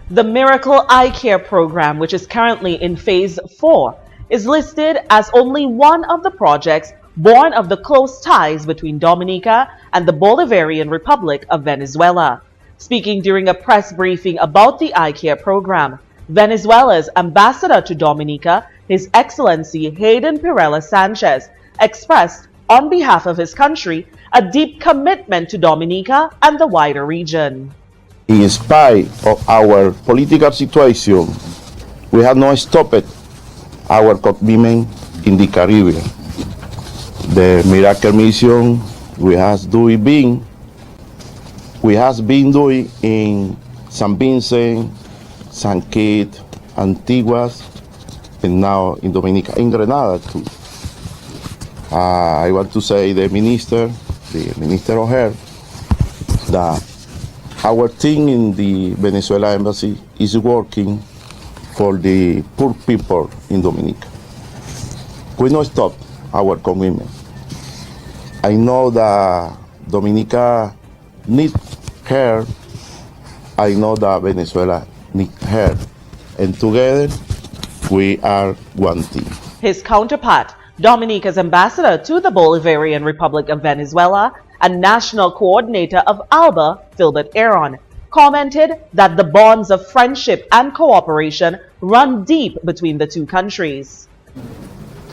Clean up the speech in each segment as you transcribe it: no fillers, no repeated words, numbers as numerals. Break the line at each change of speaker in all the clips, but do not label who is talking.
The Miracle Eye Care program, which is currently in phase 4, is listed as only one of the projects born of the close ties between Dominica and the Bolivarian Republic of Venezuela. Speaking during a press briefing about the eye care program, Venezuela's ambassador to Dominica, His Excellency Hayden Pirela Sanchez, expressed on behalf of his country a deep commitment to Dominica and the wider region.
In spite of our political situation, we have not stopped our commitment in the Caribbean. The Miracle Mission we have been doing in San Vincent, San Kitts, Antiguas, and now in Dominica, in Grenada too. I want to say the Minister of Health, that our team in the Venezuela Embassy is working for the poor people in Dominica. We don't stop our commitment. I know that Dominica needs help. I know that Venezuela needs help. And together, we are one team.
His counterpart, Dominica's ambassador to the Bolivarian Republic of Venezuela and national coordinator of ALBA, Philbert Aaron, commented that the bonds of friendship and cooperation run deep between the two countries.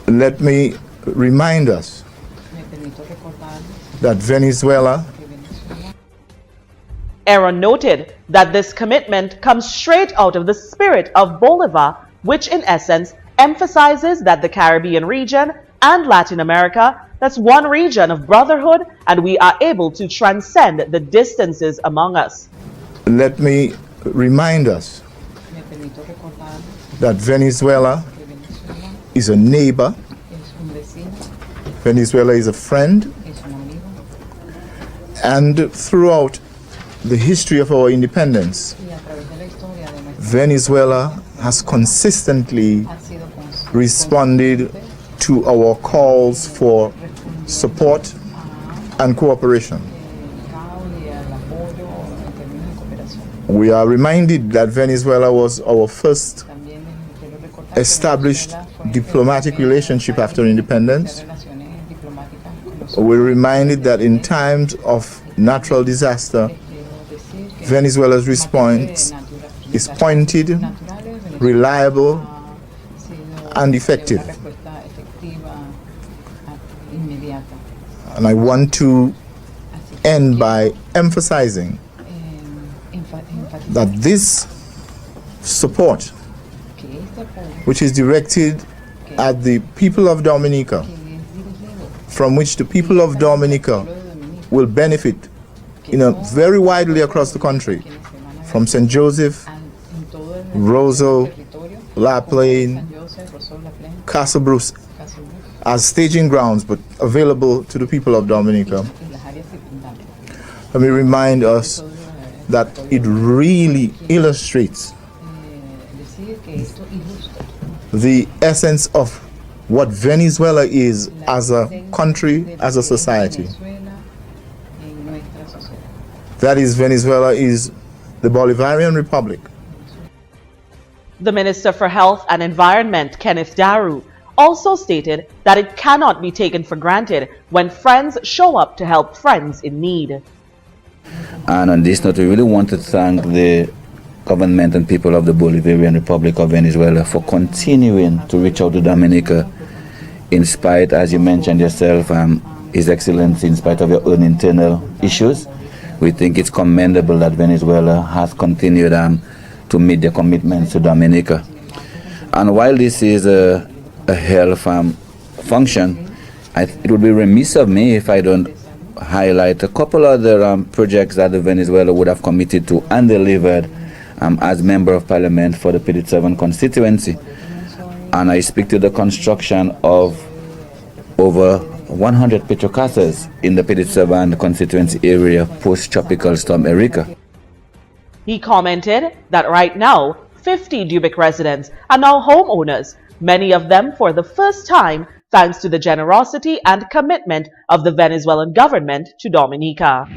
Let me remind us that Venezuela.
Aaron noted that this commitment comes straight out of the spirit of Bolivar, which in essence emphasizes that the Caribbean region and Latin America, that's one region of brotherhood, and we are able to transcend the distances among us.
Let me remind us that Venezuela is a neighbor, Venezuela is a friend, and throughout the history of our independence, Venezuela has consistently responded to our calls for support and cooperation. We are reminded that Venezuela was our first established diplomatic relationship after independence. We're reminded that in times of natural disaster, Venezuela's response is pointed, reliable, and effective. And I want to end by emphasizing that this support, which is directed at the people of Dominica, from which the people of Dominica will benefit very widely across the country, from St. Joseph, Roseau, La Plaine, Castle Bruce, as staging grounds, but available to the people of Dominica. Let me remind us that it really illustrates the essence of what Venezuela is as a country, as a society. That is, Venezuela is the Bolivarian Republic.
The Minister for Health and Environment, Kenneth Daru, also stated that it cannot be taken for granted when friends show up to help friends in need.
And on this note, we really want to thank the government and people of the Bolivarian Republic of Venezuela for continuing to reach out to Dominica in spite, as you mentioned yourself, His Excellency, in spite of your own internal issues. We think it's commendable that Venezuela has continued to meet their commitments to Dominica. And while this is a health function, it would be remiss of me if I don't highlight a couple other projects that the Venezuela would have committed to and delivered as Member of Parliament for the PD7 constituency. And I speak to the construction of over 100 petrocasters in the PD7 constituency area post-tropical storm Erika.
He commented that right now, 50 Dubic residents are now homeowners, many of them for the first time thanks to the generosity and commitment of the Venezuelan government to Dominica.